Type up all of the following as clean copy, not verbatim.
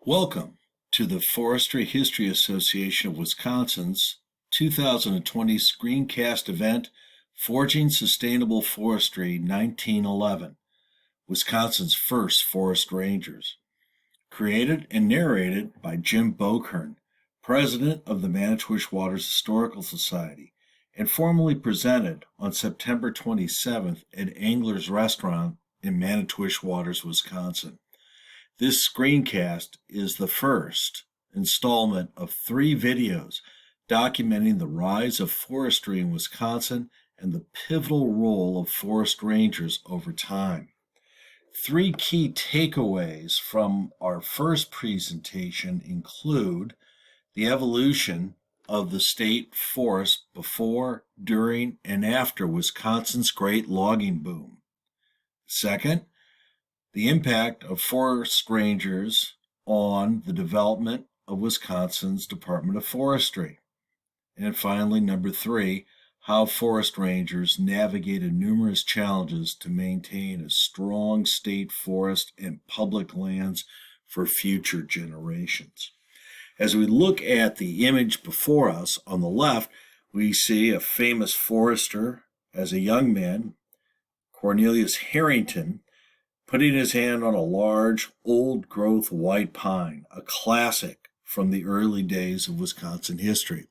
Welcome to the Forestry History Association of Wisconsin's 2020 screencast event, Forging Sustainable Forestry 1911, Wisconsin's First Forest Rangers. Created and narrated by Jim Bokern, President of the Manitowish Waters Historical Society, and formally presented on September 27th at Angler's Restaurant in Manitowish Waters, Wisconsin. This screencast is the first installment of 3 videos documenting the rise of forestry in Wisconsin and the pivotal role of forest rangers over time. 3 key takeaways from our first presentation include the evolution of the state forest before, during, and after Wisconsin's great logging boom. Second, the impact of forest rangers on the development of Wisconsin's Department of Forestry. And finally, number 3, how forest rangers navigated numerous challenges to maintain a strong state forest and public lands for future generations. As we look at the image before us, on the left, we see a famous forester as a young man, Cornelius Harrington, putting his hand on a large, old-growth white pine, a classic from the early days of Wisconsin history.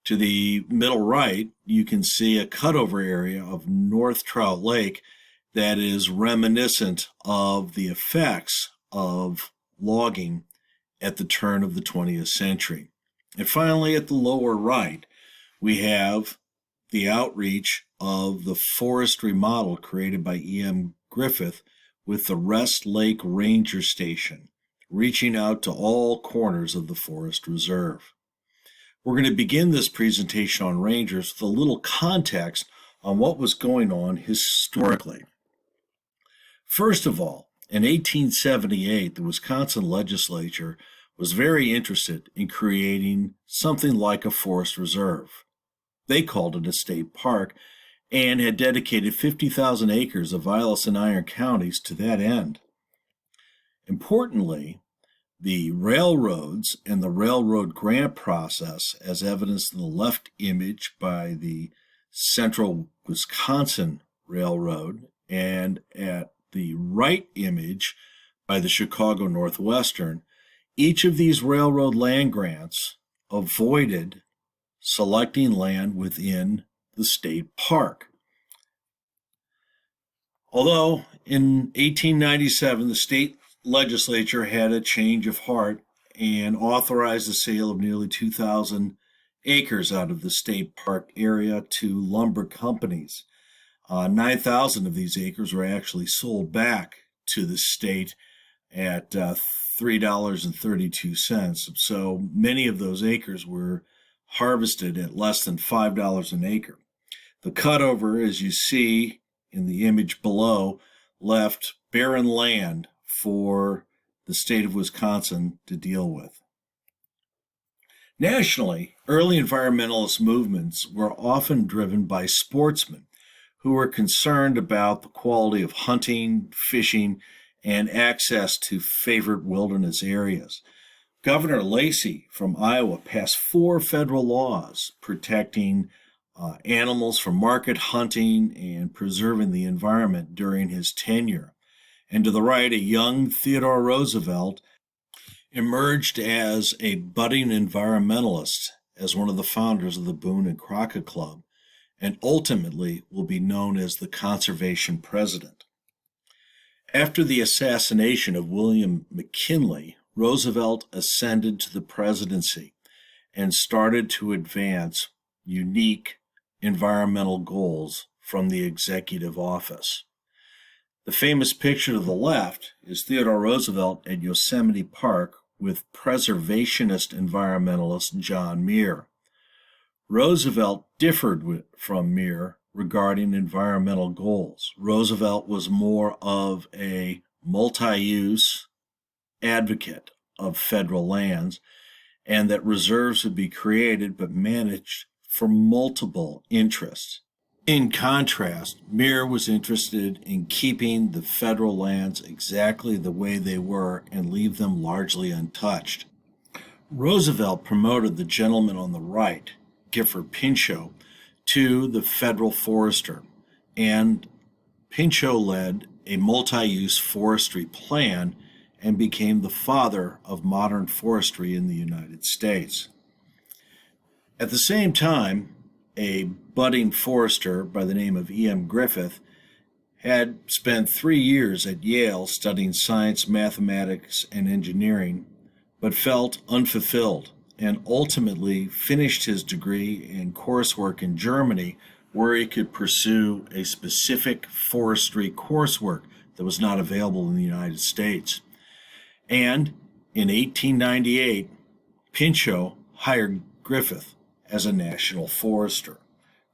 To the middle right, you can see a cutover area of North Trout Lake that is reminiscent of the effects of logging at the turn of the 20th century. And finally, at the lower right, we have the outreach of the forestry model created by E.M. Griffith with the Rest Lake Ranger Station, reaching out to all corners of the forest reserve. We're going to begin this presentation on rangers with a little context on what was going on historically. First of all, in 1878, the Wisconsin legislature was very interested in creating something like a forest reserve. They called it a state park, and had dedicated 50,000 acres of Vilas and Iron counties to that end. Importantly, the railroads and the railroad grant process, as evidenced in the left image by the Central Wisconsin Railroad, and at the right image by the Chicago Northwestern, each of these railroad land grants avoided selecting land within the state park. Although in 1897 the state legislature had a change of heart and authorized the sale of nearly 2,000 acres out of the state park area to lumber companies. 9,000 of these acres were actually sold back to the state at $3.32. So many of those acres were harvested at less than $5 an acre. The cutover, as you see in the image below, left barren land for the state of Wisconsin to deal with. Nationally, early environmentalist movements were often driven by sportsmen who were concerned about the quality of hunting, fishing, and access to favored wilderness areas. Governor Lacey from Iowa passed 4 federal laws protecting animals from market hunting and preserving the environment during his tenure. And to the right, a young Theodore Roosevelt emerged as a budding environmentalist, as one of the founders of the Boone and Crockett Club, and ultimately will be known as the conservation president. After the assassination of William McKinley, Roosevelt ascended to the presidency and started to advance unique environmental goals from the executive office. The famous picture to the left is Theodore Roosevelt at Yosemite Park with preservationist environmentalist John Muir. Roosevelt differed from Muir regarding environmental goals. Roosevelt was more of a multi-use advocate of federal lands, and that reserves would be created but managed for multiple interests. In contrast, Muir was interested in keeping the federal lands exactly the way they were and leave them largely untouched. Roosevelt promoted the gentleman on the right, Gifford Pinchot, to the federal forester, and Pinchot led a multi-use forestry plan and became the father of modern forestry in the United States. At the same time, a budding forester by the name of E.M. Griffith had spent 3 years at Yale studying science, mathematics, and engineering, but felt unfulfilled and ultimately finished his degree and coursework in Germany, where he could pursue a specific forestry coursework that was not available in the United States. And in 1898, Pinchot hired Griffith as a national forester.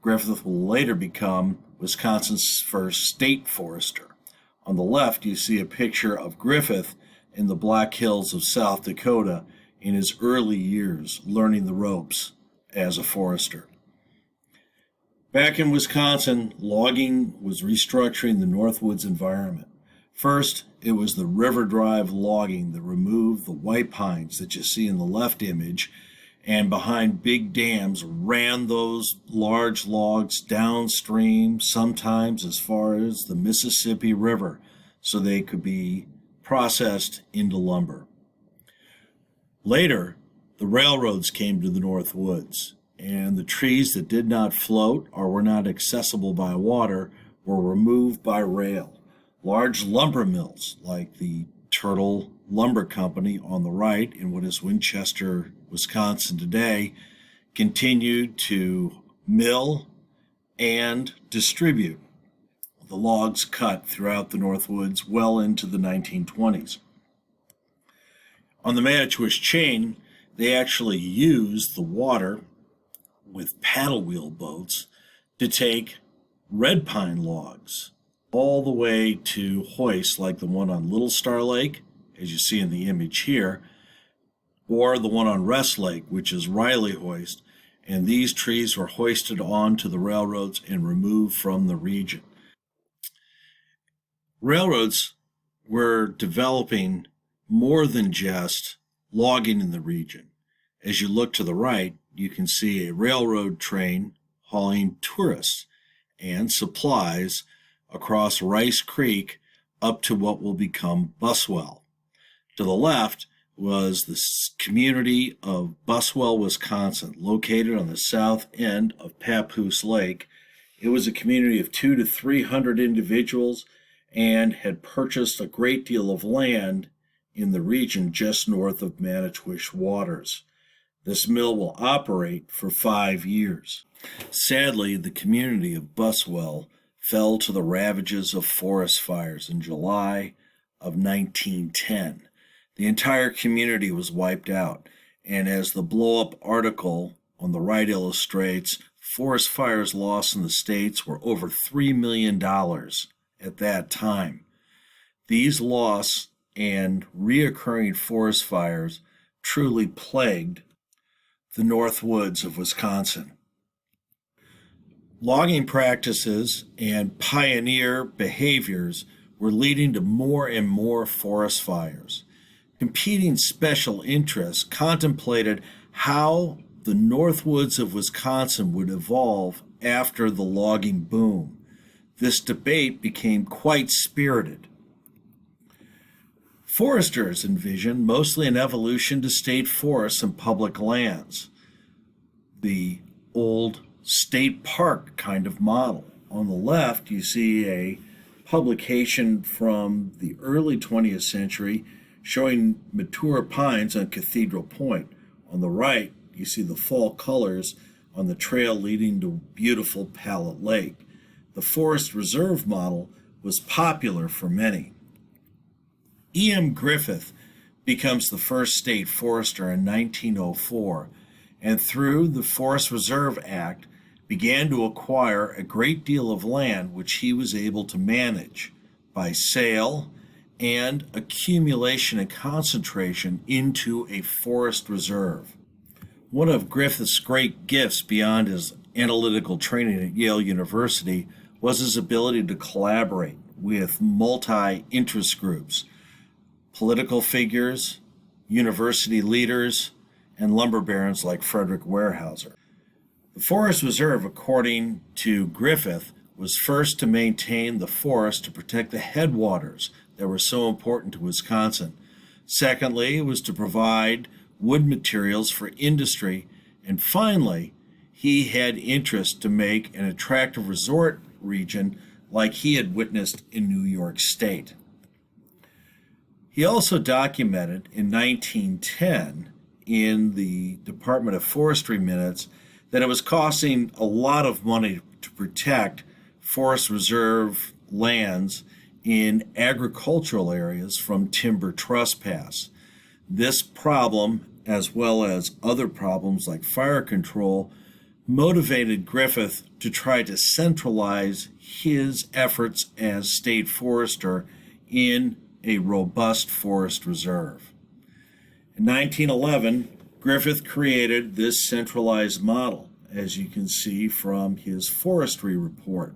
Griffith will later become Wisconsin's first state forester. On the left, you see a picture of Griffith in the Black Hills of South Dakota in his early years learning the ropes as a forester. Back in Wisconsin, logging was restructuring the Northwoods environment. First, it was the River Drive logging that removed the white pines that you see in the left image, and behind big dams ran those large logs downstream, sometimes as far as the Mississippi River, so they could be processed into lumber. Later, the railroads came to the Northwoods, and the trees that did not float or were not accessible by water were removed by rail. Large lumber mills, like the Turtle Lumber Company on the right in what is Winchester, Wisconsin today, continued to mill and distribute the logs cut throughout the Northwoods well into the 1920s. On the Manitowish chain, they actually used the water with paddle wheel boats to take red pine logs all the way to hoists like the one on Little Star Lake, as you see in the image here, or the one on Rest Lake, which is Riley Hoist, and these trees were hoisted onto the railroads and removed from the region. Railroads were developing more than just logging in the region. As you look to the right, you can see a railroad train hauling tourists and supplies across Rice Creek up to what will become Buswell. To the left was the community of Buswell, Wisconsin, located on the south end of Papoose Lake. It was a community of 200 to 300 individuals and had purchased a great deal of land in the region just north of Manitowish Waters. This mill will operate for 5 years. Sadly, the community of Buswell fell to the ravages of forest fires in July of 1910. The entire community was wiped out, and as the blow-up article on the right illustrates, forest fires lost in the states were over $3 million at that time. These loss and reoccurring forest fires truly plagued the Northwoods of Wisconsin. Logging practices and pioneer behaviors were leading to more and more forest fires. Competing special interests contemplated how the Northwoods of Wisconsin would evolve after the logging boom. This debate became quite spirited. Foresters envisioned mostly an evolution to state forests and public lands, the old state park kind of model. On the left, you see a publication from the early 20th century showing mature pines on Cathedral Point. On the right, you see the fall colors on the trail leading to beautiful Pallet Lake. The forest reserve model was popular for many. E.M. Griffith becomes the first state forester in 1904, and through the Forest Reserve Act began to acquire a great deal of land which he was able to manage by sale and accumulation and concentration into a forest reserve. One of Griffith's great gifts beyond his analytical training at Yale University was his ability to collaborate with multi-interest groups, political figures, university leaders, and lumber barons like Frederick Weyerhaeuser. The Forest Reserve, according to Griffith, was first to maintain the forest to protect the headwaters that were so important to Wisconsin. Secondly, it was to provide wood materials for industry. And finally, he had interest to make an attractive resort region like he had witnessed in New York State. He also documented in 1910 in the Department of Forestry minutes that it was costing a lot of money to protect Forest Reserve lands in agricultural areas from timber trespass. This problem, as well as other problems like fire control, motivated Griffith to try to centralize his efforts as state forester in a robust forest reserve. In 1911, Griffith created this centralized model, as you can see from his forestry report.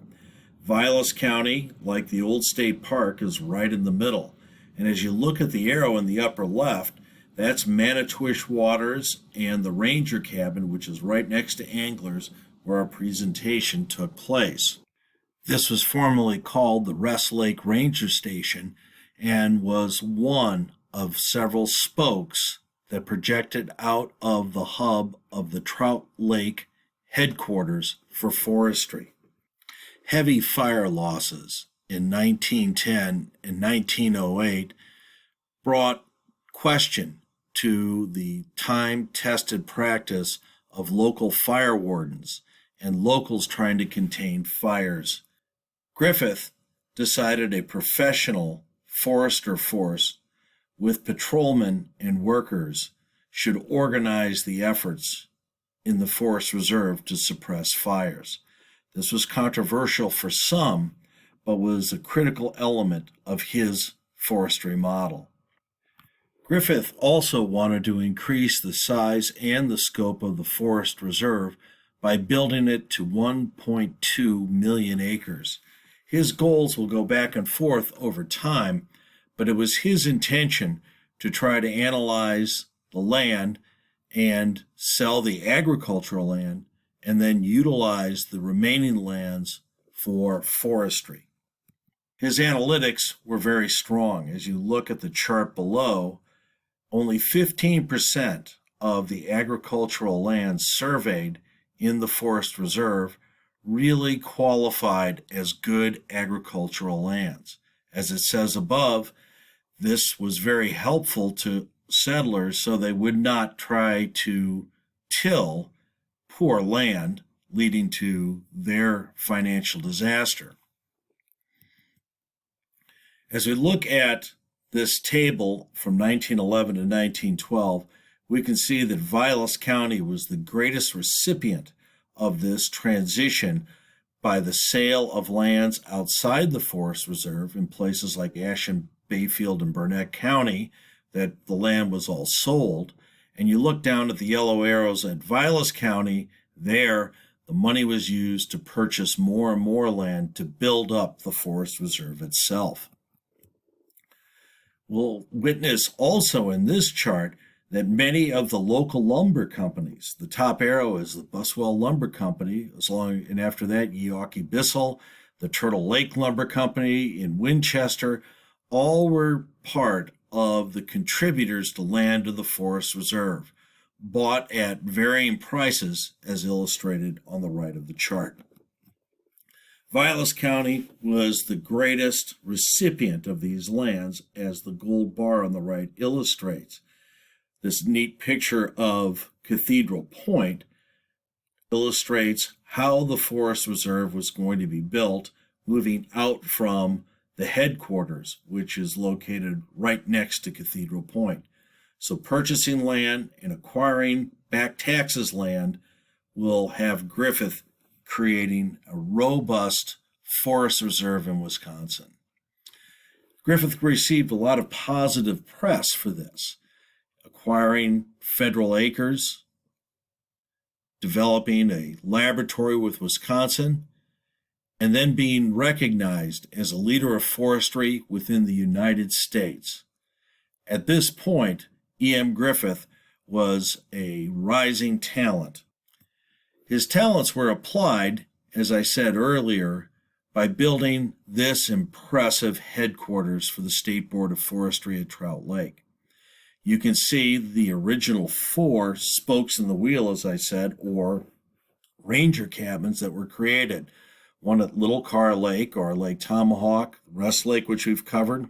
Vilas County, like the old state park, is right in the middle. And as you look at the arrow in the upper left, that's Manitowish Waters and the Ranger Cabin, which is right next to Anglers, where our presentation took place. This was formerly called the Rest Lake Ranger Station and was one of several spokes that projected out of the hub of the Trout Lake headquarters for forestry. Heavy fire losses in 1910 and 1908 brought question to the time-tested practice of local fire wardens and locals trying to contain fires. Griffith decided a professional forester force with patrolmen and workers should organize the efforts in the Forest Reserve to suppress fires. This was controversial for some, but was a critical element of his forestry model. Griffith also wanted to increase the size and the scope of the Forest Reserve by building it to 1.2 million acres. His goals will go back and forth over time, but it was his intention to try to analyze the land and sell the agricultural land and then utilize the remaining lands for forestry. His analytics were very strong. As you look at the chart below, only 15% of the agricultural land surveyed in the Forest Reserve really qualified as good agricultural lands. As it says above, this was very helpful to settlers so they would not try to till poor land, leading to their financial disaster. As we look at this table from 1911 to 1912, we can see that Vilas County was the greatest recipient of this transition by the sale of lands outside the Forest Reserve in places like Ashen, Bayfield, and Burnett County, that the land was all sold. And you look down at the yellow arrows at Vilas County, there the money was used to purchase more and more land to build up the Forest Reserve itself. We'll witness also in this chart that many of the local lumber companies, the top arrow is the Buswell Lumber Company, and after that, Yawkey Bissell, the Turtle Lake Lumber Company in Winchester, all were part of the contributors to land to the Forest Reserve, bought at varying prices as illustrated on the right of the chart. Vilas County was the greatest recipient of these lands, as the gold bar on the right illustrates. This neat picture of Cathedral Point illustrates how the Forest Reserve was going to be built, moving out from the headquarters, which is located right next to Cathedral Point. So purchasing land and acquiring back taxes land will have Griffith creating a robust forest reserve in Wisconsin. Griffith received a lot of positive press for this, acquiring federal acres, developing a laboratory with Wisconsin, and then being recognized as a leader of forestry within the United States. At this point, E.M. Griffith was a rising talent. His talents were applied, as I said earlier, by building this impressive headquarters for the State Board of Forestry at Trout Lake. You can see the original 4 spokes in the wheel, as I said, or ranger cabins that were created. One at Little Car Lake or Lake Tomahawk, Rest Lake, which we've covered,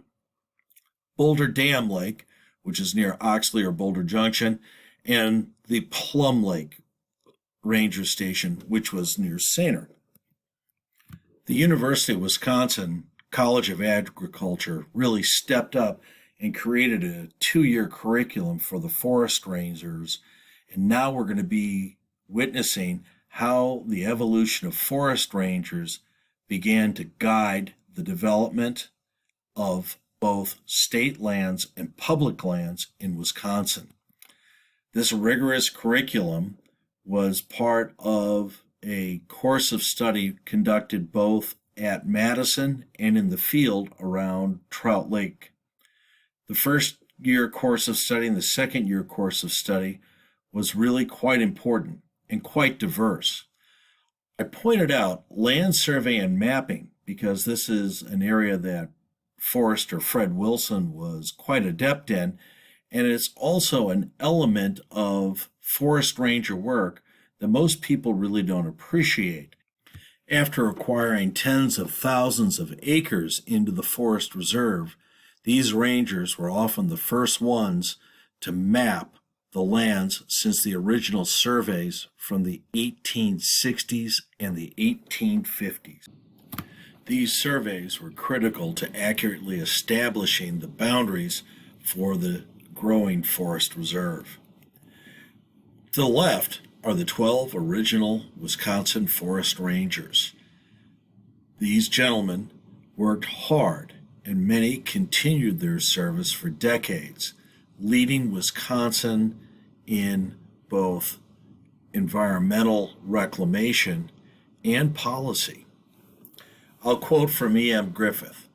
Boulder Dam Lake, which is near Oxley or Boulder Junction, and the Plum Lake Ranger Station, which was near Sainer. The University of Wisconsin College of Agriculture really stepped up and created a 2-year curriculum for the forest rangers, and now we're going to be witnessing how the evolution of forest rangers began to guide the development of both state lands and public lands in Wisconsin. This rigorous curriculum was part of a course of study conducted both at Madison and in the field around Trout Lake. The first year course of study and the second year course of study was really quite important and quite diverse. I pointed out land survey and mapping because this is an area that Forester Fred Wilson was quite adept in, and it's also an element of forest ranger work that most people really don't appreciate. After acquiring tens of thousands of acres into the forest reserve, these rangers were often the first ones to map the lands since the original surveys from the 1860s and the 1850s. These surveys were critical to accurately establishing the boundaries for the growing forest reserve. To the left are the 12 original Wisconsin Forest Rangers. These gentlemen worked hard, and many continued their service for decades, leading Wisconsin in both environmental reclamation and policy. I'll quote from E.M. Griffith,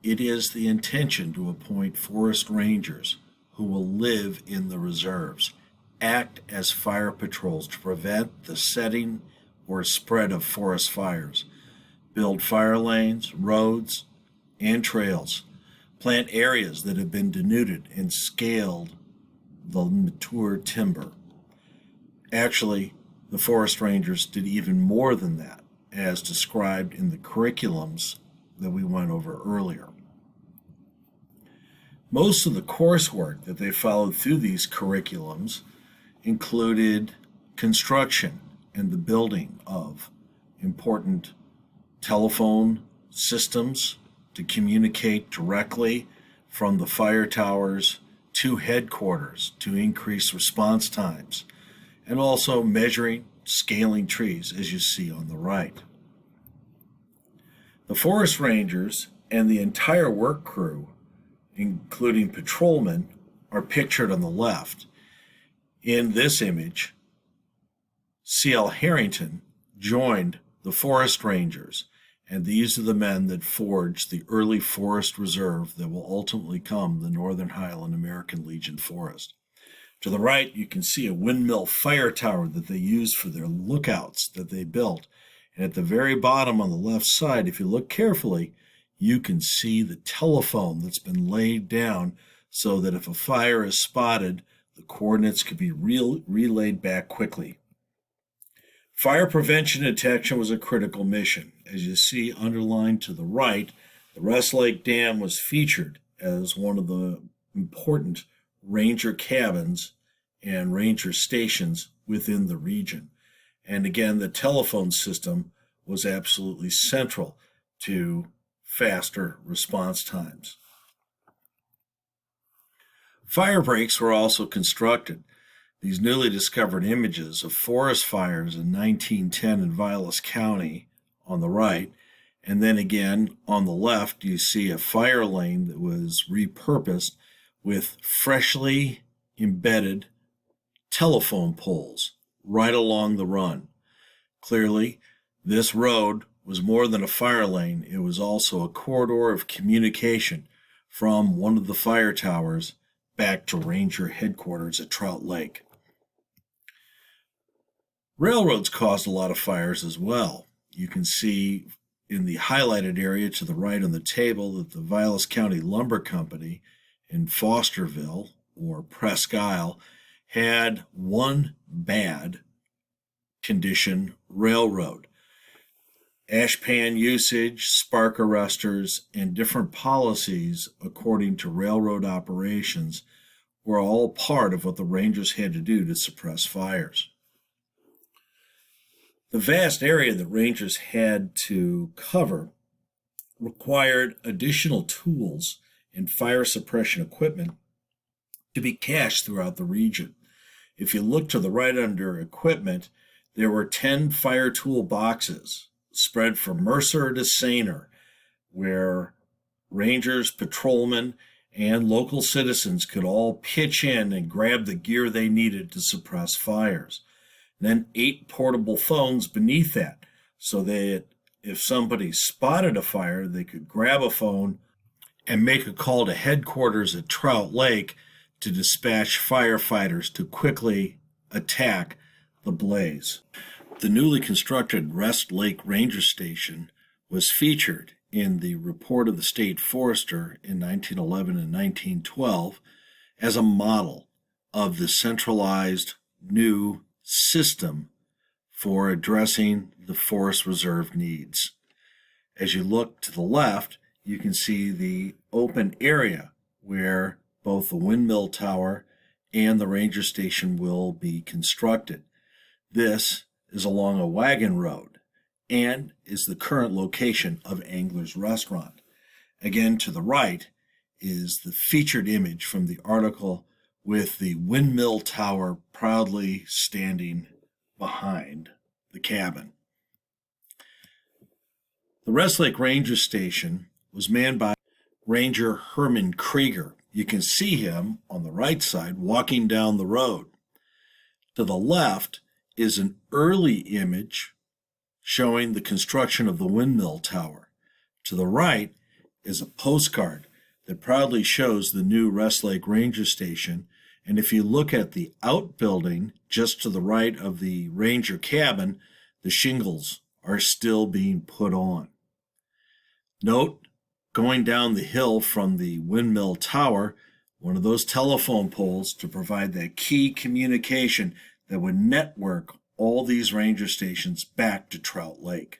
"It is the intention to appoint forest rangers who will live in the reserves, act as fire patrols to prevent the setting or spread of forest fires, build fire lanes, roads, and trails, plant areas that have been denuded and scaled the mature timber." Actually, the forest rangers did even more than that, as described in the curriculums that we went over earlier. Most of the coursework that they followed through these curriculums included construction and the building of important telephone systems to communicate directly from the fire towers to headquarters to increase response times, and also measuring, scaling trees, as you see on the right. The forest rangers and the entire work crew, including patrolmen, are pictured on the left. In this image, C.L. Harrington joined the forest rangers, and these are the men that forged the early forest reserve that will ultimately become the Northern Highland American Legion Forest. To the right, you can see a windmill fire tower that they used for their lookouts that they built. And at the very bottom on the left side, if you look carefully, you can see the telephone that's been laid down so that if a fire is spotted, the coordinates could be relayed back quickly. Fire prevention and detection was a critical mission. As you see underlined to the right, the Rest Lake Dam was featured as one of the important ranger cabins and ranger stations within the region. And again, the telephone system was absolutely central to faster response times. Fire breaks were also constructed. These newly discovered images of forest fires in 1910 in Vilas County on the right, and then again on the left you see a fire lane that was repurposed with freshly embedded telephone poles right along the run. Clearly, this road was more than a fire lane. It was also a corridor of communication from one of the fire towers back to Ranger headquarters at Trout Lake. Railroads caused a lot of fires as well. You can see in the highlighted area to the right on the table that the Vilas County Lumber Company in Fosterville, or Presque Isle, had one bad condition railroad. Ashpan usage, spark arresters, and different policies according to railroad operations were all part of what the Rangers had to do to suppress fires. The vast area that Rangers had to cover required additional tools and fire suppression equipment to be cached throughout the region. If you look to the right under equipment, there were 10 fire tool boxes spread from Mercer to Sainer, where Rangers, patrolmen, and local citizens could all pitch in and grab the gear they needed to suppress fires. Then 8 portable phones beneath that, so that if somebody spotted a fire, they could grab a phone and make a call to headquarters at Trout Lake to dispatch firefighters to quickly attack the blaze. The newly constructed Rest Lake Ranger Station was featured in the Report of the State Forester in 1911 and 1912 as a model of the centralized new system for addressing the forest reserve needs. As you look to the left, you can see the open area where both the windmill tower and the ranger station will be constructed. This is along a wagon road and is the current location of Angler's Restaurant. Again, to the right is the featured image from the article with the windmill tower proudly standing behind the cabin. The Rest Lake Ranger Station was manned by Ranger Herman Krieger. You can see him on the right side walking down the road. To the left is an early image showing the construction of the windmill tower. To the right is a postcard that proudly shows the new Rest Lake Ranger Station. And if you look at the outbuilding just to the right of the ranger cabin, the shingles are still being put on. Note, going down the hill from the windmill tower, one of those telephone poles to provide that key communication that would network all these ranger stations back to Trout Lake.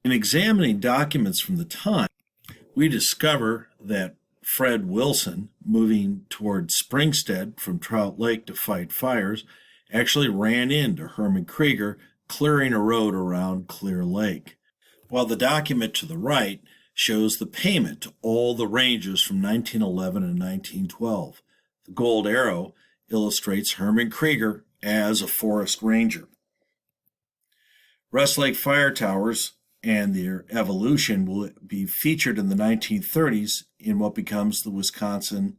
In examining documents from the time, we discover that Fred Wilson, moving toward Springstead from Trout Lake to fight fires, actually ran into Herman Krieger clearing a road around Clear Lake, while the document to the right shows the payment to all the rangers from 1911 and 1912. The gold arrow illustrates Herman Krieger as a forest ranger. Rest Lake fire towers and their evolution will be featured in the 1930s in what becomes the Wisconsin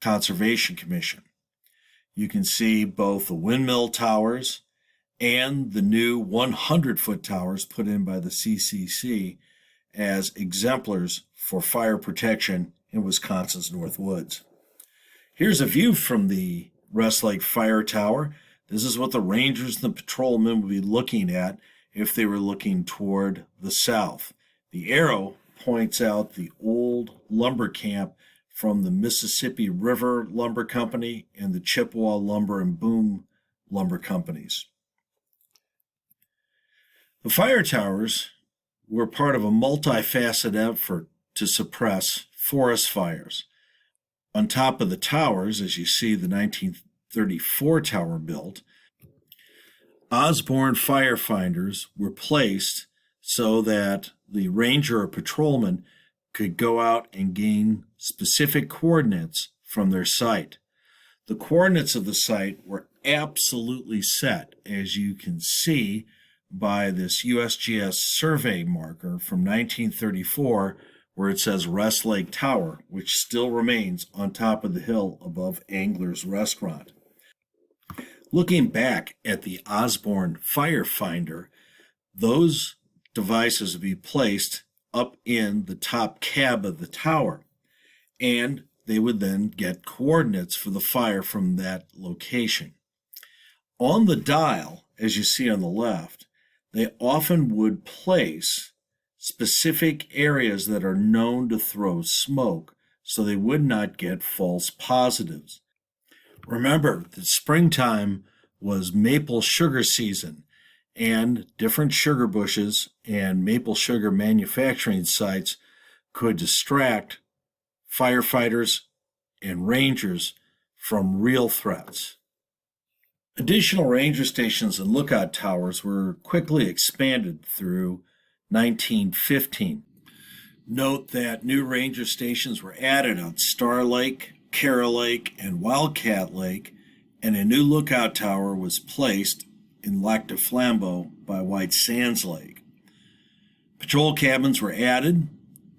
Conservation Commission. You can see both the windmill towers and the new 100-foot towers put in by the CCC as exemplars for fire protection in Wisconsin's North Woods. Here's a view from the Rest Lake Fire Tower. This is what the rangers and the patrolmen would be looking at if they were looking toward the south. The arrow points out the old lumber camp from the Mississippi River Lumber Company and the Chippewa Lumber and Boom Lumber Companies. The fire towers were part of a multifaceted effort to suppress forest fires. On top of the towers, as you see the 1934 tower built, Osborne firefighters were placed so that the ranger or patrolman could go out and gain specific coordinates from their site. The coordinates of the site were absolutely set, as you can see by this USGS survey marker from 1934, where it says Rest Lake Tower, which still remains on top of the hill above Angler's Restaurant. Looking back at the Osborne Firefinder, those devices would be placed up in the top cab of the tower, and they would then get coordinates for the fire from that location. On the dial, as you see on the left, they often would place specific areas that are known to throw smoke so they would not get false positives. Remember that springtime was maple sugar season, and different sugar bushes and maple sugar manufacturing sites could distract firefighters and rangers from real threats. Additional ranger stations and lookout towers were quickly expanded through 1915. Note that new ranger stations were added on Star Lake, Carroll Lake, and Wildcat Lake, and a new lookout tower was placed in Lac du Flambeau by White Sands Lake. Patrol cabins were added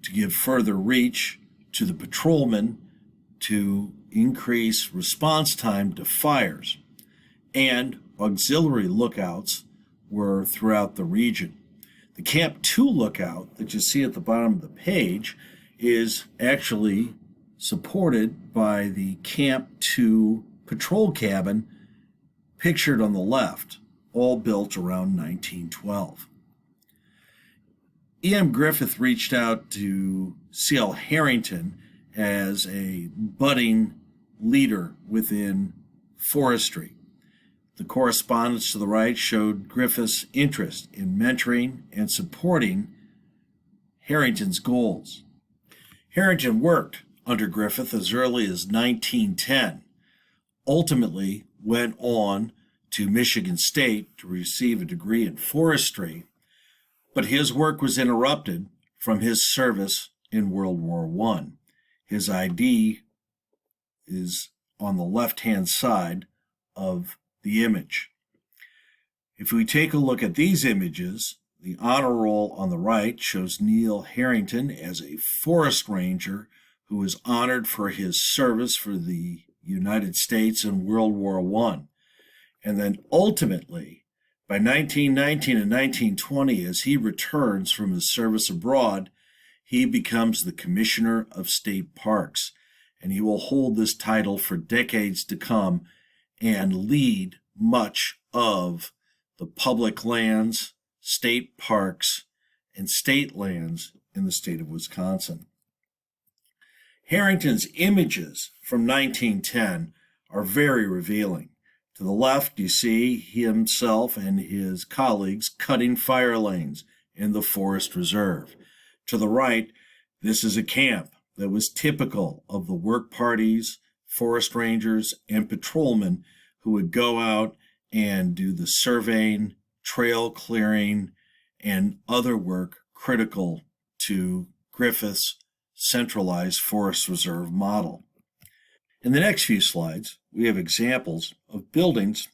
to give further reach to the patrolmen to increase response time to fires, and auxiliary lookouts were throughout the region. The Camp 2 lookout that you see at the bottom of the page is actually supported by the Camp 2 patrol cabin pictured on the left, all built around 1912. E.M. Griffith reached out to C.L. Harrington as a budding leader within forestry. The correspondence to the right showed Griffith's interest in mentoring and supporting Harrington's goals. Harrington worked under Griffith as early as 1910, ultimately went on to Michigan State to receive a degree in forestry, but his work was interrupted from his service in World War I. His ID is on the left-hand side of the image. If we take a look at these images, the honor roll on the right shows Neil Harrington as a forest ranger who was honored for his service for the United States in World War I. And then ultimately, by 1919 and 1920, as he returns from his service abroad, he becomes the Commissioner of State Parks, and he will hold this title for decades to come and lead much of the public lands, state parks, and state lands in the state of Wisconsin. Harrington's images from 1910 are very revealing. To the left, you see himself and his colleagues cutting fire lanes in the forest reserve. To the right, this is a camp that was typical of the work parties, forest rangers, and patrolmen who would go out and do the surveying, trail clearing, and other work critical to Griffith's centralized forest reserve model. In the next few slides, we have examples of buildings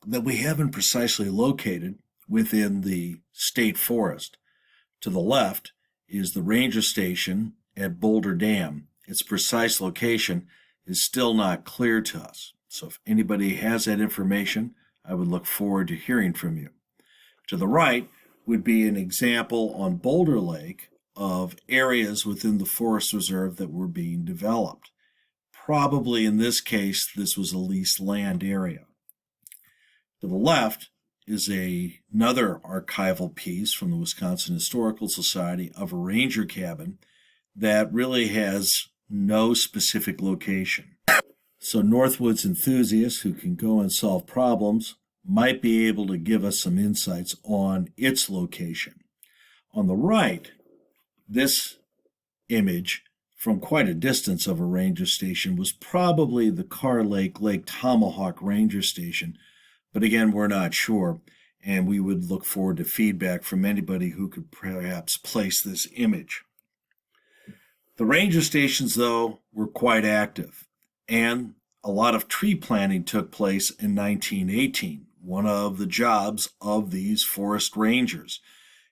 that we haven't precisely located within the state forest. To the left is the ranger station at Boulder Dam. Its precise location is still not clear to us. So if anybody has that information, I would look forward to hearing from you. To the right would be an example on Boulder Lake of areas within the forest reserve that were being developed. Probably in this case, this was a leased land area. To the left is another archival piece from the Wisconsin Historical Society of a ranger cabin that really has no specific location. So Northwoods enthusiasts who can go and solve problems might be able to give us some insights on its location. On the right, this image from quite a distance of a ranger station was probably the Carr Lake, Lake Tomahawk Ranger Station, but again, we're not sure, and we would look forward to feedback from anybody who could perhaps place this image. The ranger stations, though, were quite active, and a lot of tree planting took place in 1918, one of the jobs of these forest rangers.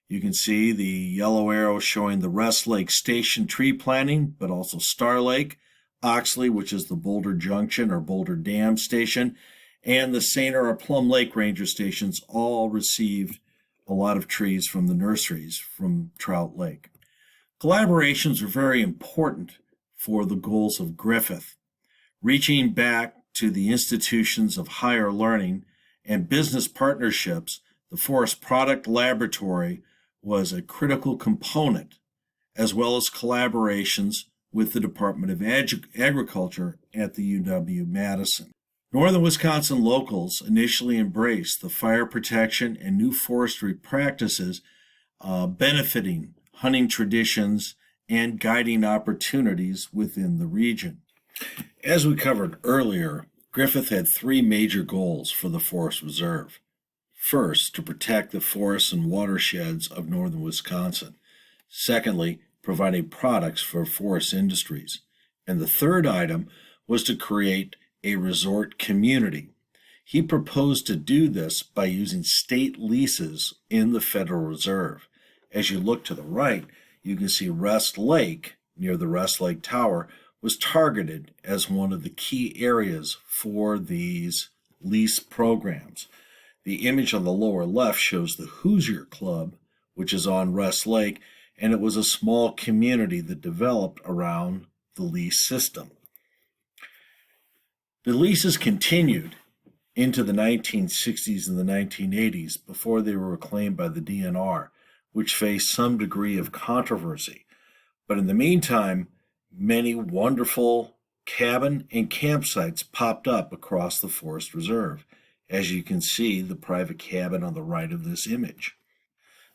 You can see the yellow arrow showing the Rest Lake Station tree planting, but also Star Lake, Oxley, which is the Boulder Junction or Boulder Dam Station, and the St. or Plum Lake ranger stations all received a lot of trees from the nurseries from Trout Lake. Collaborations are very important for the goals of Griffith, reaching back to the institutions of higher learning and business partnerships. The Forest Product Laboratory was a critical component, as well as collaborations with the Department of Agriculture at the UW-Madison. Northern Wisconsin locals initially embraced the fire protection and new forestry practices, benefiting hunting traditions and guiding opportunities within the region. As we covered earlier, Griffith had three major goals for the Forest Reserve. First, to protect the forests and watersheds of northern Wisconsin. Secondly, providing products for forest industries. And the third item was to create a resort community. He proposed to do this by using state leases in the Federal Reserve. As you look to the right, you can see Rest Lake, near the Rest Lake Tower, was targeted as one of the key areas for these lease programs. The image on the lower left shows the Hoosier Club, which is on Rest Lake, and it was a small community that developed around the lease system. The leases continued into the 1960s and the 1980s before they were reclaimed by the DNR, which faced some degree of controversy. But in the meantime, many wonderful cabin and campsites popped up across the Forest Reserve, as you can see the private cabin on the right of this image.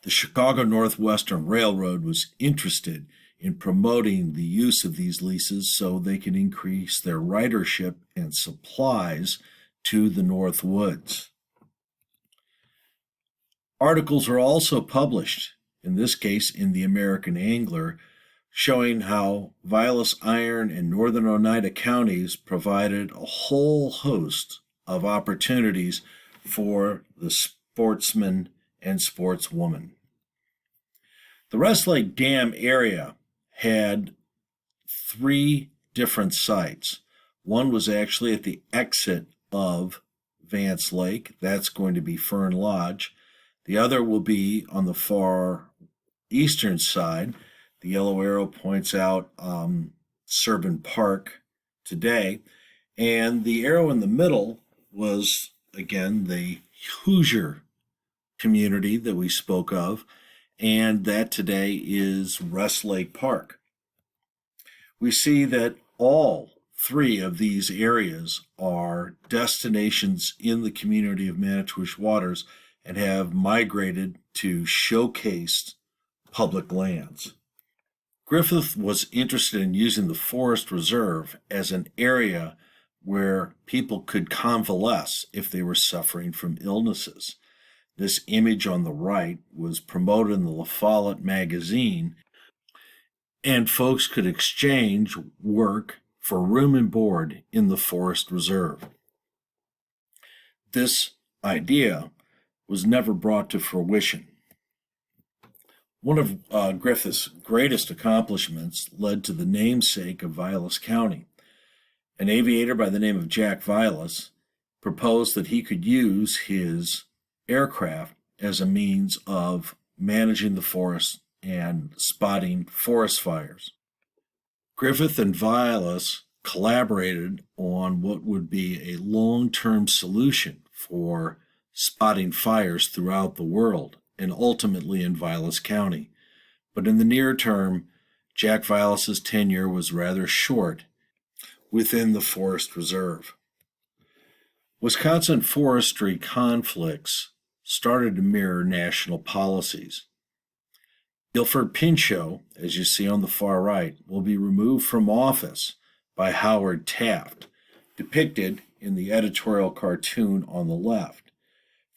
The Chicago Northwestern Railroad was interested in promoting the use of these leases so they could increase their ridership and supplies to the North Woods. Articles are also published, in this case in the American Angler, showing how Vilas Iron and northern Oneida counties provided a whole host of opportunities for the sportsmen and sportswomen. The Rest Lake Dam area had three different sites. One was actually at the exit of Vance Lake. That's going to be Fern Lodge. The other will be on the far eastern side. The yellow arrow points out Serban Park today. And the arrow in the middle was, again, the Hoosier community that we spoke of, and that today is Rest Lake Park. We see that all three of these areas are destinations in the community of Manitowish Waters and have migrated to showcased public lands. Griffith was interested in using the Forest Reserve as an area where people could convalesce if they were suffering from illnesses. This image on the right was promoted in the La Follette magazine, and folks could exchange work for room and board in the Forest Reserve. This idea was never brought to fruition. One of Griffith's greatest accomplishments led to the namesake of Vilas County. An aviator by the name of Jack Vilas proposed that he could use his aircraft as a means of managing the forest and spotting forest fires. Griffith and Vilas collaborated on what would be a long-term solution for spotting fires throughout the world and ultimately in Vilas County. But in the near term, Jack Vilas's tenure was rather short within the Forest Reserve. Wisconsin forestry conflicts started to mirror national policies. Guilford Pinchot, as you see on the far right, will be removed from office by Howard Taft, depicted in the editorial cartoon on the left.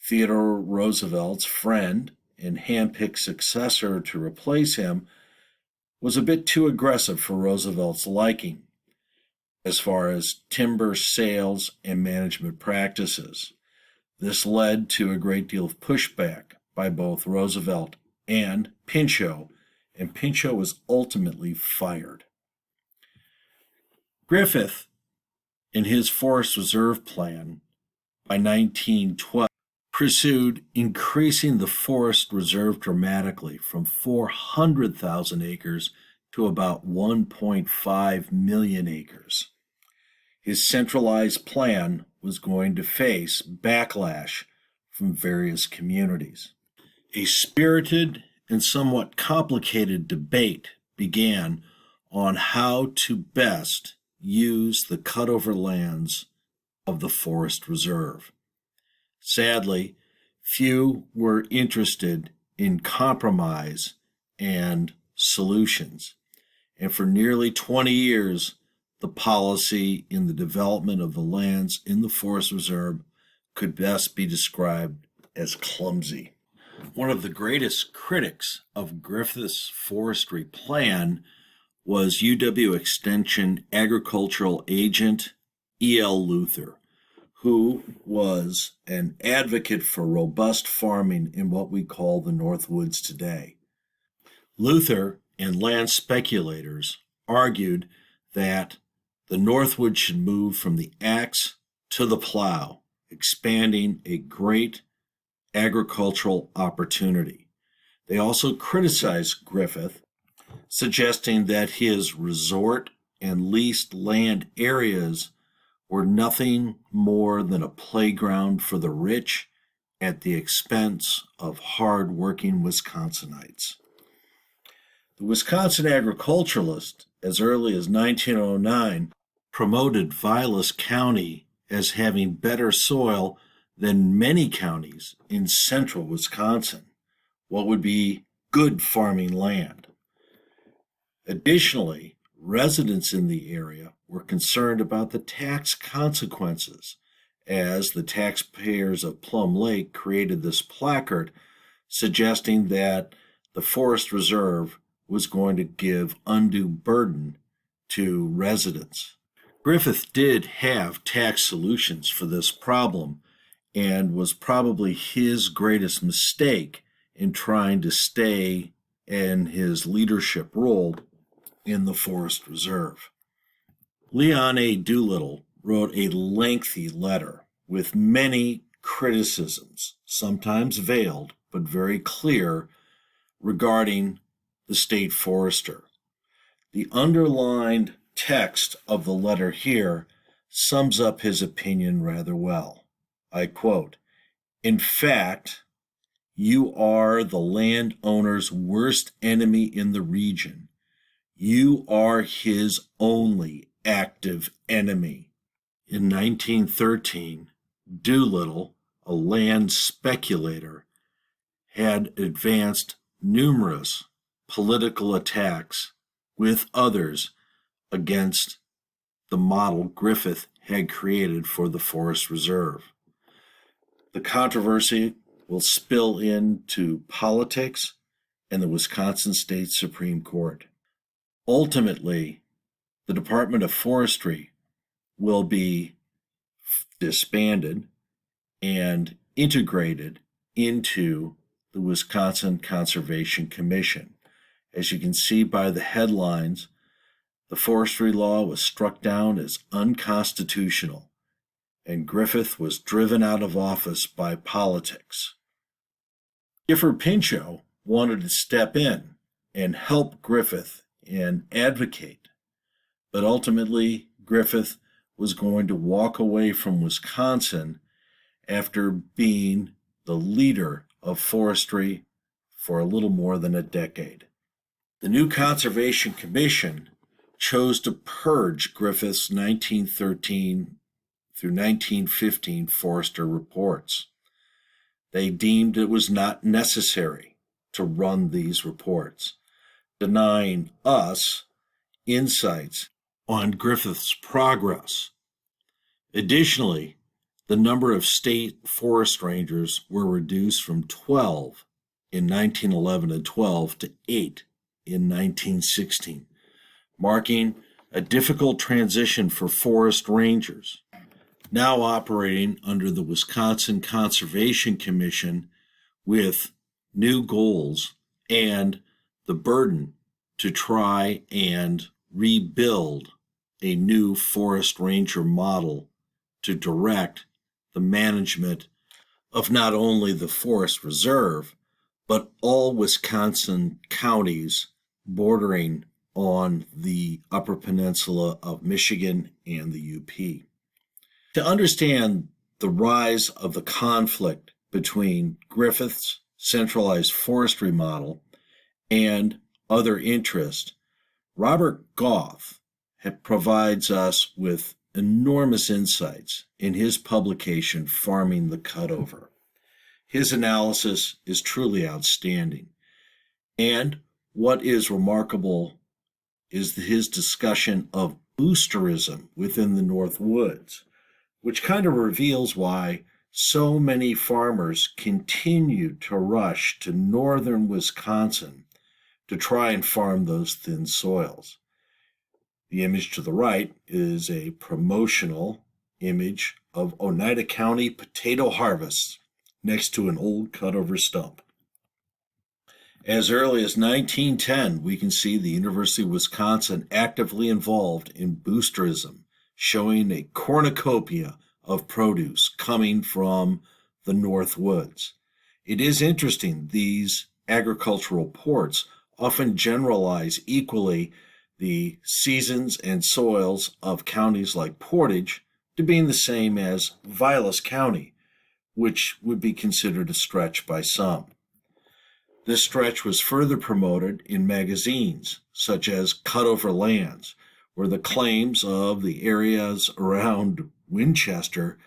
Theodore Roosevelt's friend and handpicked successor to replace him was a bit too aggressive for Roosevelt's liking as far as timber sales and management practices. This led to a great deal of pushback by both Roosevelt and Pinchot was ultimately fired. Griffith, in his Forest Reserve plan, by 1912 pursued increasing the forest reserve dramatically from 400,000 acres to about 1.5 million acres. His centralized plan was going to face backlash from various communities. A spirited and somewhat complicated debate began on how to best use the cutover lands of the forest reserve. Sadly, few were interested in compromise and solutions, and for nearly 20 years, the policy in the development of the lands in the forest reserve could best be described as clumsy. One of the greatest critics of Griffith's forestry plan was UW Extension agricultural agent E.L. Luther, who was an advocate for robust farming in what we call the Northwoods today. Luther and land speculators argued that the Northwood should move from the axe to the plow, expanding a great agricultural opportunity. They also criticized Griffith, suggesting that his resort and leased land areas were nothing more than a playground for the rich at the expense of hard-working Wisconsinites. The Wisconsin agriculturalist, as early as 1909, promoted Vilas County as having better soil than many counties in central Wisconsin, what would be good farming land. Additionally, residents in the area were concerned about the tax consequences, as the taxpayers of Plum Lake created this placard suggesting that the forest reserve was going to give undue burden to residents. Griffith did have tax solutions for this problem and was probably his greatest mistake in trying to stay in his leadership role in the forest reserve. Leon A. Doolittle wrote a lengthy letter with many criticisms, sometimes veiled but very clear, regarding the state forester. The underlined text of the letter here sums up his opinion rather well. I quote, "In fact, you are the landowner's worst enemy in the region. You are his only active enemy." In 1913, Doolittle, a land speculator, had advanced numerous political attacks with others against the model Griffith had created for the forest reserve. The controversy will spill into politics and the Wisconsin State Supreme Court. Ultimately, the Department of Forestry will be disbanded and integrated into the Wisconsin Conservation Commission. As you can see by the headlines, the forestry law was struck down as unconstitutional, and Griffith was driven out of office by politics. Gifford Pinchot wanted to step in and help Griffith and advocate, but ultimately Griffith was going to walk away from Wisconsin after being the leader of forestry for a little more than a decade. The new Conservation Commission chose to purge Griffith's 1913 through 1915 forester reports. They deemed it was not necessary to run these reports, denying us insights on Griffith's progress. Additionally, the number of state forest rangers were reduced from 12 in 1911 and 12 to 8 in 1916, marking a difficult transition for forest rangers, now operating under the Wisconsin Conservation Commission with new goals and the burden to try and rebuild a new forest ranger model to direct the management of not only the forest reserve, but all Wisconsin counties bordering on the Upper Peninsula of Michigan and the UP. To understand the rise of the conflict between Griffith's centralized forestry model and other interests, Robert Goff provides us with enormous insights in his publication, Farming the Cutover. His analysis is truly outstanding. And what is remarkable is his discussion of boosterism within the North Woods, which kind of reveals why so many farmers continue to rush to northern Wisconsin to try and farm those thin soils. The image to the right is a promotional image of Oneida County potato harvests next to an old cutover stump. As early as 1910, we can see the University of Wisconsin actively involved in boosterism, showing a cornucopia of produce coming from the North Woods. It is interesting, these agricultural reports often generalize equally the seasons and soils of counties like Portage to being the same as Vilas County, which would be considered a stretch by some. This stretch was further promoted in magazines such as Cutover Lands, where the claims of the areas around Winchester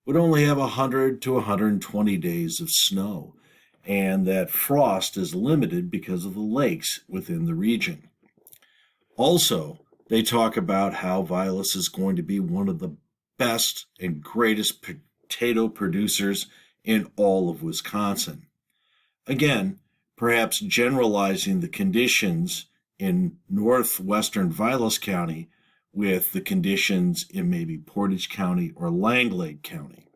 would only have 100 to 120 days of snow, and that frost is limited because of the lakes within the region. Also, they talk about how Vilas is going to be one of the best and greatest potato producers in all of Wisconsin. Again, perhaps generalizing the conditions in northwestern Vilas County with the conditions in maybe Portage County or Langlade County.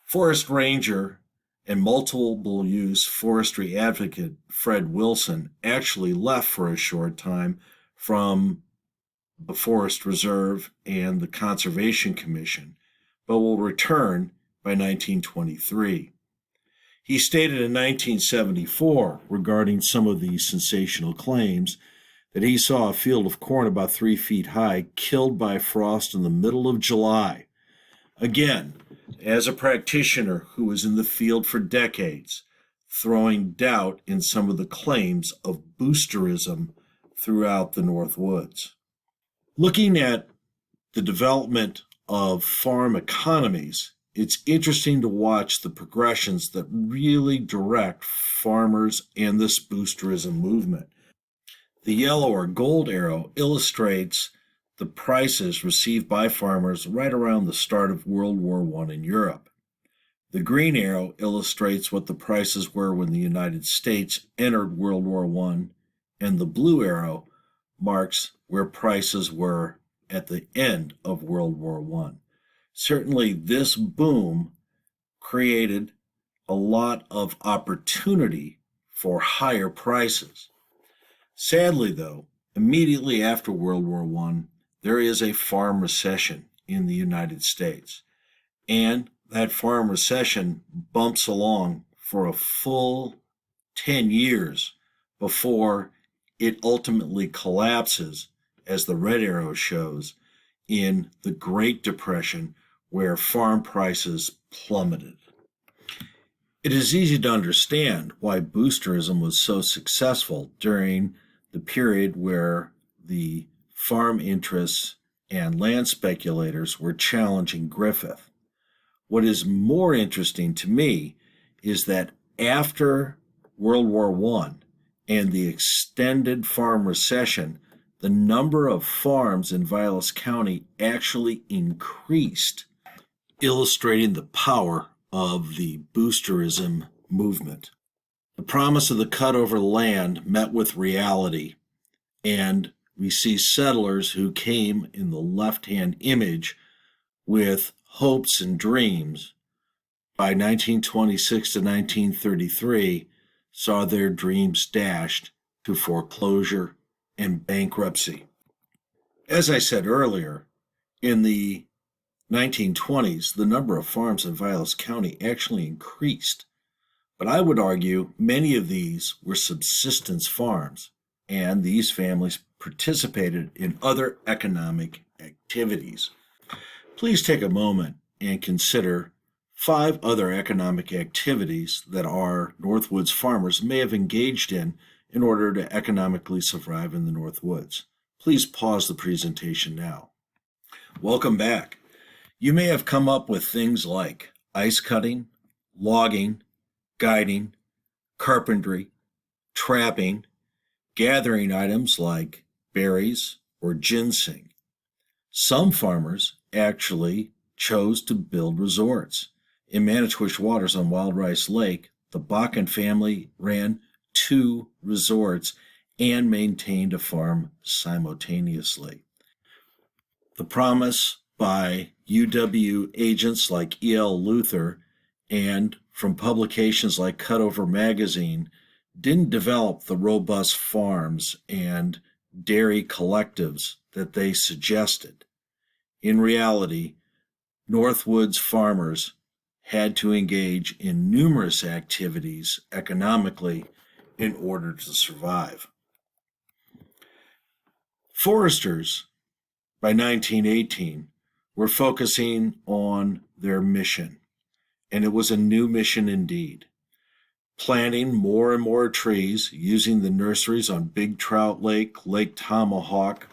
Forest ranger and multiple use forestry advocate Fred Wilson actually left for a short time from the Forest Reserve and the Conservation Commission, but will return by 1923. He stated in 1974 regarding some of these sensational claims that he saw a field of corn about 3 feet high killed by frost in the middle of July. Again, as a practitioner who was in the field for decades, throwing doubt in some of the claims of boosterism throughout the North Woods. Looking at the development of farm economies, it's interesting to watch the progressions that really direct farmers and this boosterism movement. The yellow or gold arrow illustrates the prices received by farmers right around the start of World War I in Europe. The green arrow illustrates what the prices were when the United States entered World War I, and the blue arrow marks where prices were at the end of World War I. Certainly, this boom created a lot of opportunity for higher prices. Sadly, though, immediately after World War I, there is a farm recession in the United States, and that farm recession bumps along for a full 10 years before it ultimately collapses, as the red arrow shows, in the Great Depression, where farm prices plummeted. It is easy to understand why boosterism was so successful during the period where the farm interests and land speculators were challenging Griffith. What is more interesting to me is that after World War I and the extended farm recession, the number of farms in Vilas County actually increased, illustrating the power of the boosterism movement. The promise of the cutover land met with reality, and we see settlers who came in the left-hand image with hopes and dreams. By 1926 to 1933, saw their dreams dashed to foreclosure and bankruptcy. As I said earlier, in the 1920s, the number of farms in Vilas County actually increased, but I would argue many of these were subsistence farms, and these families participated in other economic activities. Please take a moment and consider 5 other economic activities that our Northwoods farmers may have engaged in order to economically survive in the Northwoods. Please pause the presentation now. Welcome back. You may have come up with things like ice cutting, logging, guiding, carpentry, trapping, gathering items like berries or ginseng. Some farmers actually chose to build resorts. In Manitowish Waters on Wild Rice Lake, the Bokern family ran 2 resorts and maintained a farm simultaneously. The promise by UW agents like E.L. Luther and from publications like Cutover Magazine didn't develop the robust farms and dairy collectives that they suggested. In reality, Northwoods farmers had to engage in numerous activities economically in order to survive. Foresters, by 1918, were focusing on their mission, and it was a new mission indeed. Planting more and more trees using the nurseries on Big Trout Lake, Lake Tomahawk,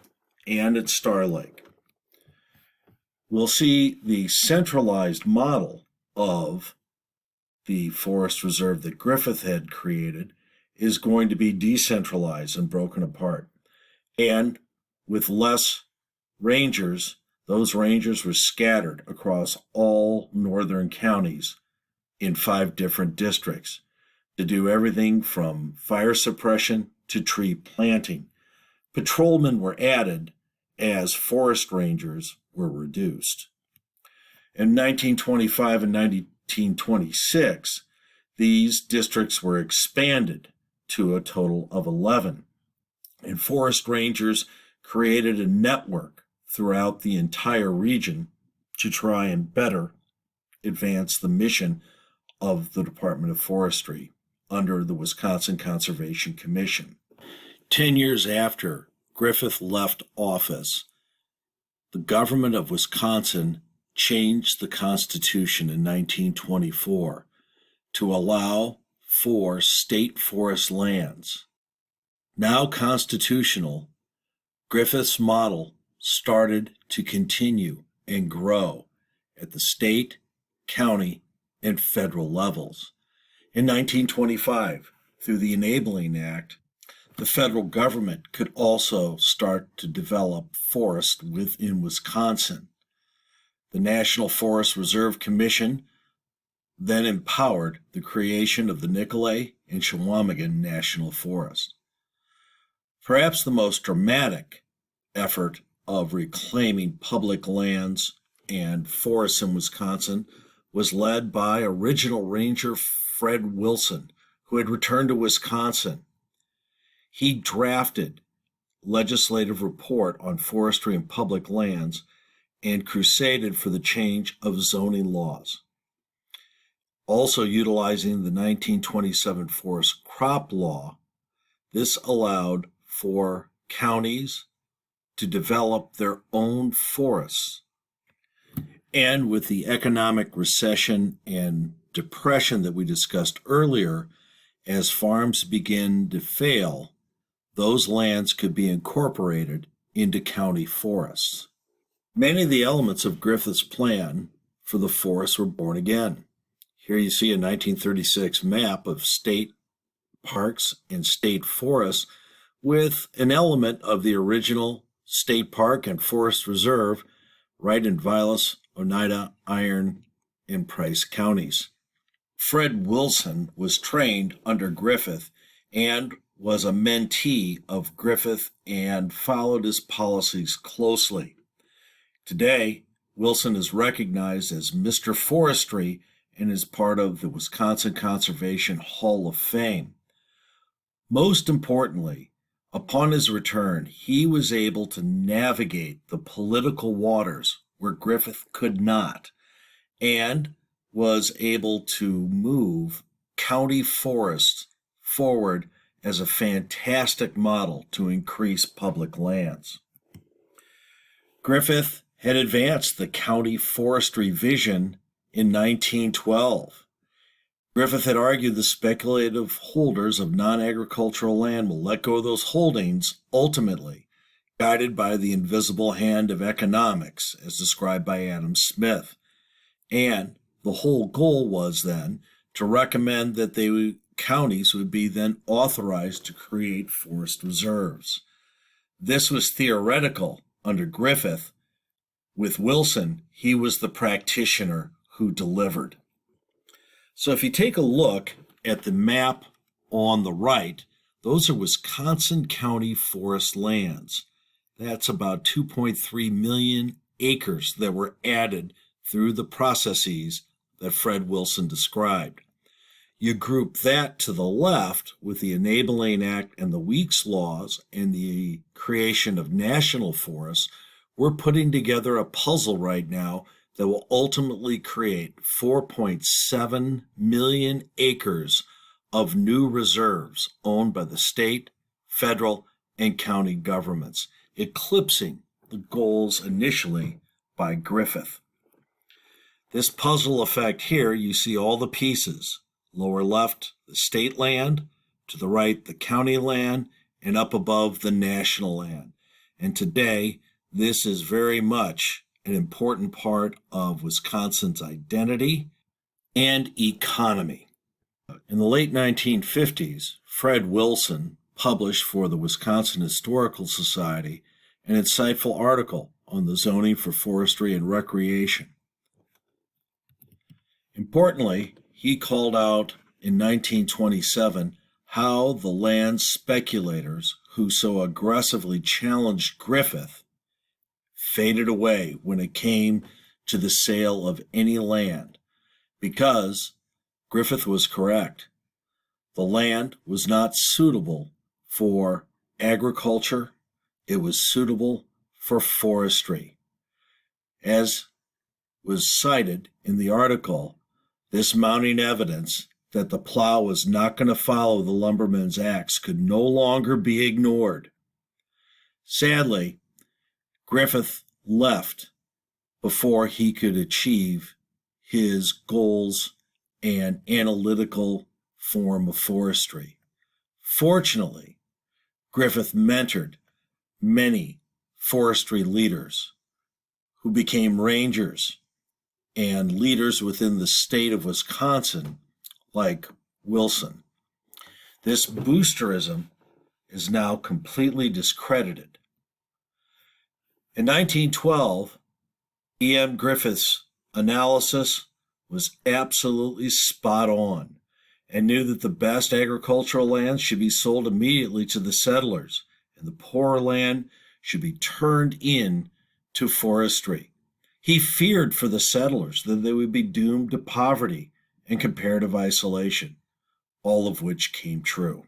and at Star Lake. We'll see the centralized model of the forest reserve that Griffith had created is going to be decentralized and broken apart. And with less rangers, those rangers were scattered across all northern counties in 5 different districts to do everything from fire suppression to tree planting. Patrolmen were added as forest rangers were reduced. In 1925 and 1926, these districts were expanded to a total of 11, and forest rangers created a network throughout the entire region to try and better advance the mission of the Department of Forestry under the Wisconsin Conservation Commission. 10 years after Griffith left office, the government of Wisconsin changed the Constitution in 1924 to allow for state forest lands. Now constitutional, Griffith's model started to continue and grow at the state, county, and federal levels. In 1925, through the Enabling Act, the federal government could also start to develop forests within Wisconsin. The National Forest Reserve Commission then empowered the creation of the Nicolet and Chequamegon National Forest. Perhaps the most dramatic effort of reclaiming public lands and forests in Wisconsin was led by original ranger Fred Wilson, who had returned to Wisconsin. He drafted legislative report on forestry and public lands and crusaded for the change of zoning laws. Also utilizing the 1927 Forest Crop Law, this allowed for counties to develop their own forests. And with the economic recession and depression that we discussed earlier, as farms begin to fail, those lands could be incorporated into county forests. Many of the elements of Griffith's plan for the forests were born again. Here you see a 1936 map of state parks and state forests with an element of the original state park and forest reserve right in Vilas, Oneida, Iron, and Price counties. Fred Wilson was trained under Griffith and was a mentee of Griffith and followed his policies closely. Today, Wilson is recognized as Mr. Forestry and is part of the Wisconsin Conservation Hall of Fame. Most importantly, upon his return, he was able to navigate the political waters where Griffith could not, and was able to move county forests forward as a fantastic model to increase public lands. Griffith had advanced the county forestry vision in 1912. Griffith had argued the speculative holders of non-agricultural land will let go of those holdings ultimately, guided by the invisible hand of economics, as described by Adam Smith. And the whole goal was then to recommend that counties would be then authorized to create forest reserves. This was theoretical under Griffith. With Wilson, he was the practitioner who delivered. So if you take a look at the map on the right, those are Wisconsin County forest lands. That's about 2.3 million acres that were added through the processes that Fred Wilson described. You group that to the left with the Enabling Act and the Weeks laws and the creation of national forests. We're putting together a puzzle right now that will ultimately create 4.7 million acres of new reserves owned by the state, federal, and county governments, eclipsing the goals initially by Griffith. This puzzle effect here, you see all the pieces. Lower left, the state land, to the right, the county land, and up above, the national land. And today, this is very much an important part of Wisconsin's identity and economy. In the late 1950s, Fred Wilson published for the Wisconsin Historical Society an insightful article on the zoning for forestry and recreation. Importantly, he called out in 1927 how the land speculators who so aggressively challenged Griffith faded away when it came to the sale of any land, because Griffith was correct. The land was not suitable for agriculture. It was suitable for forestry. As was cited in the article, this mounting evidence that the plow was not going to follow the lumberman's axe could no longer be ignored. Sadly, Griffith left before he could achieve his goals and analytical form of forestry. Fortunately, Griffith mentored many forestry leaders who became rangers and leaders within the state of Wisconsin, like Wilson. This boosterism is now completely discredited. In 1912, E.M. Griffith's analysis was absolutely spot on and knew that the best agricultural lands should be sold immediately to the settlers, and the poorer land should be turned in to forestry. He feared for the settlers that they would be doomed to poverty and comparative isolation, all of which came true.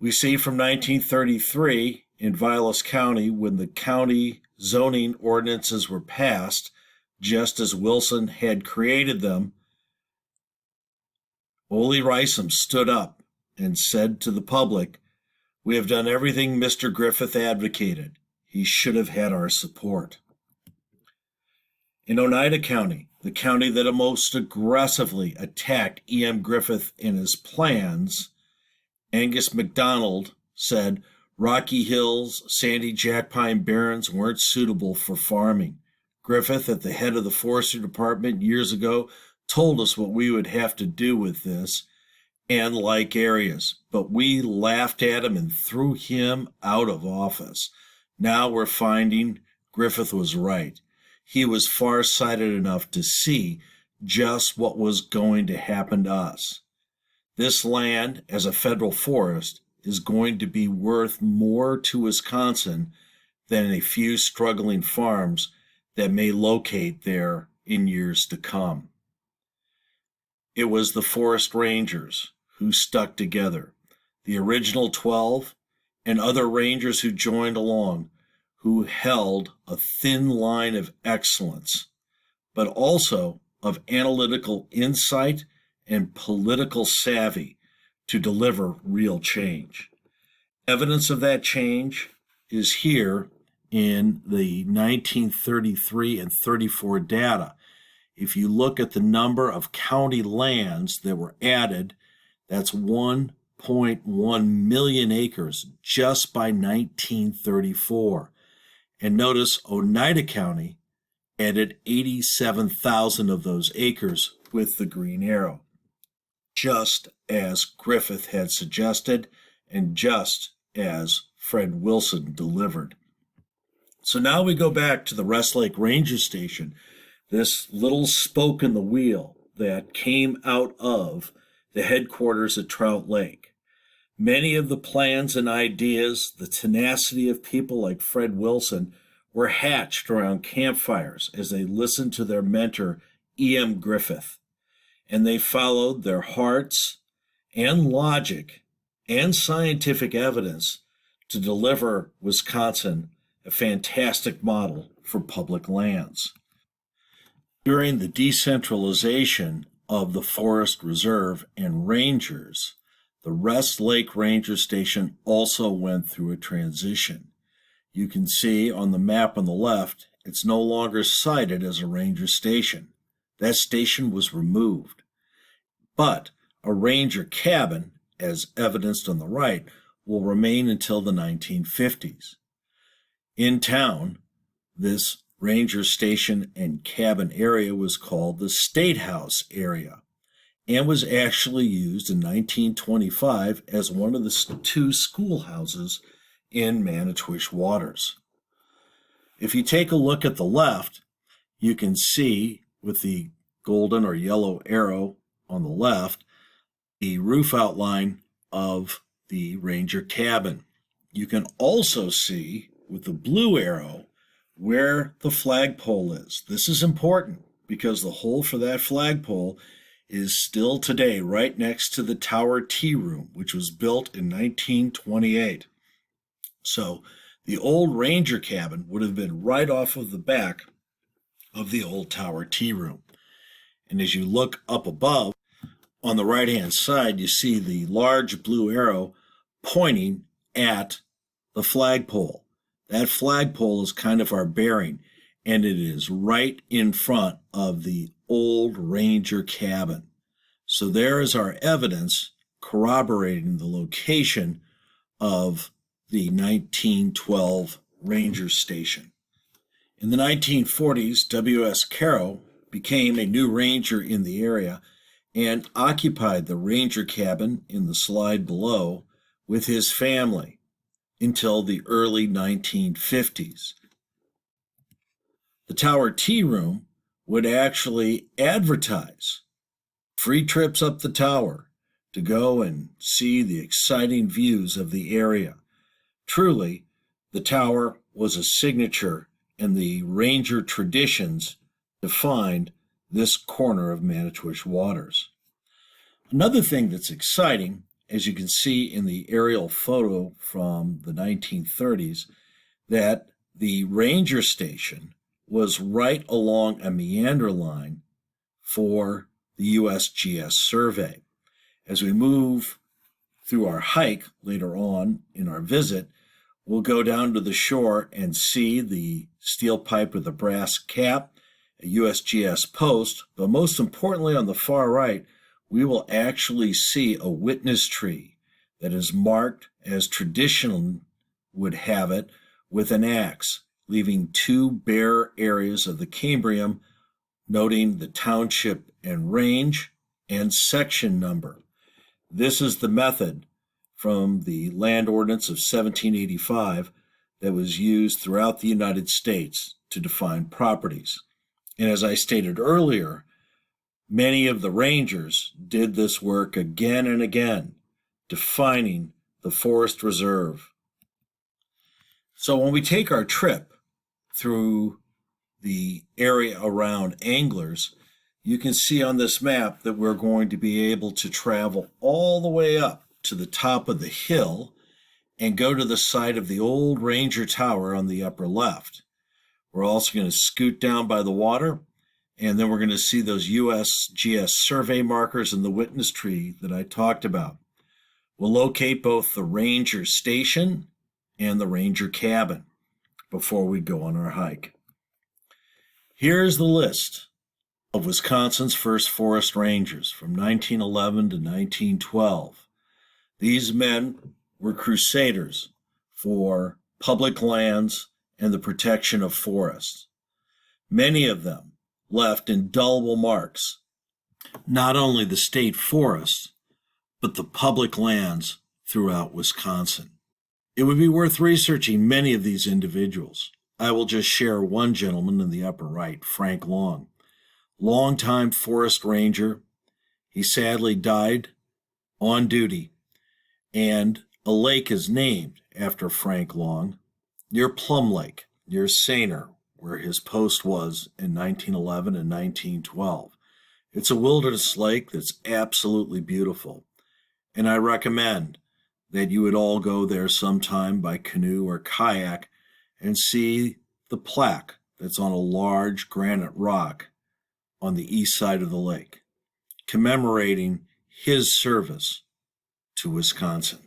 We see from 1933 in Vilas County, when the county zoning ordinances were passed, just as Wilson had created them, Ole Rysam stood up and said to the public, "We have done everything Mr. Griffith advocated. He should have had our support." In Oneida County, the county that most aggressively attacked E.M. Griffith and his plans, Angus MacDonald said, "Rocky Hills, sandy jackpine barrens weren't suitable for farming. Griffith, at the head of the forestry department years ago, told us what we would have to do with this and like areas, but we laughed at him and threw him out of office. Now we're finding Griffith was right. He was far-sighted enough to see just what was going to happen to us. This land, as a federal forest, is going to be worth more to Wisconsin than a few struggling farms that may locate there in years to come." It was the forest rangers who stuck together, the original 12 and other rangers who joined along, who held a thin line of excellence, but also of analytical insight and political savvy to deliver real change. Evidence of that change is here in the 1933 and 34 data. If you look at the number of county lands that were added, that's 1.1 million acres just by 1934. And notice Oneida County added 87,000 of those acres with the green arrow, just as Griffith had suggested and just as Fred Wilson delivered. So now we go back to the Rest Lake Ranger Station, this little spoke in the wheel that came out of the headquarters at Trout Lake. Many of the plans and ideas, the tenacity of people like Fred Wilson, were hatched around campfires as they listened to their mentor, E.M. Griffith, and they followed their hearts and logic and scientific evidence to deliver Wisconsin a fantastic model for public lands. During the decentralization of the Forest Reserve and rangers, the Rest Lake Ranger Station also went through a transition. You can see on the map on the left, it's no longer cited as a ranger station. That station was removed. But a ranger cabin, as evidenced on the right, will remain until the 1950s. In town, this ranger station and cabin area was called the State House area and was actually used in 1925 as one of the two schoolhouses in Manitowish Waters. If you take a look at the left, you can see with the golden or yellow arrow on the left, the roof outline of the ranger cabin. You can also see with the blue arrow where the flagpole is. This is important because the hole for that flagpole is still today right next to the Tower Tea Room, which was built in 1928. So the old ranger cabin would have been right off of the back of the old Tower Tea Room. And as you look up above, on the right-hand side, you see the large blue arrow pointing at the flagpole. That flagpole is kind of our bearing, and it is right in front of the old ranger cabin. So there is our evidence corroborating the location of the 1912 ranger station. In the 1940s, W.S. Carroll became a new ranger in the area and occupied the ranger cabin in the slide below with his family until the early 1950s. The Tower Tea Room would actually advertise free trips up the tower to go and see the exciting views of the area. Truly, the tower was a signature, and the ranger traditions defined this corner of Manitowish Waters. Another thing that's exciting, as you can see in the aerial photo from the 1930s, that the ranger station was right along a meander line for the USGS survey. As we move through our hike later on in our visit, we'll go down to the shore and see the steel pipe with a brass cap, a USGS post, but most importantly on the far right, we will actually see a witness tree that is marked as tradition would have it with an axe, leaving two bare areas of the Cambrium, noting the township and range and section number. This is the method from the Land Ordinance of 1785 that was used throughout the United States to define properties. And as I stated earlier, many of the rangers did this work again and again, defining the forest reserve. So when we take our trip through the area around Anglers, you can see on this map that we're going to be able to travel all the way up to the top of the hill and go to the site of the old Ranger Tower on the upper left. We're also going to scoot down by the water, and then we're going to see those USGS survey markers in the witness tree that I talked about. We'll locate both the Ranger Station and the Ranger Cabin before we go on our hike. Here's the list of Wisconsin's first forest rangers from 1911 to 1912. These men were crusaders for public lands and the protection of forests. Many of them left indelible marks, not only the state forests, but the public lands throughout Wisconsin. It would be worth researching many of these individuals. I will just share one gentleman in the upper right, Frank Long, longtime forest ranger. He sadly died on duty, and a lake is named after Frank Long near Plum Lake, near Saner, where his post was in 1911 and 1912. It's a wilderness lake that's absolutely beautiful, and I recommend that you would all go there sometime by canoe or kayak and see the plaque that's on a large granite rock on the east side of the lake, commemorating his service to Wisconsin.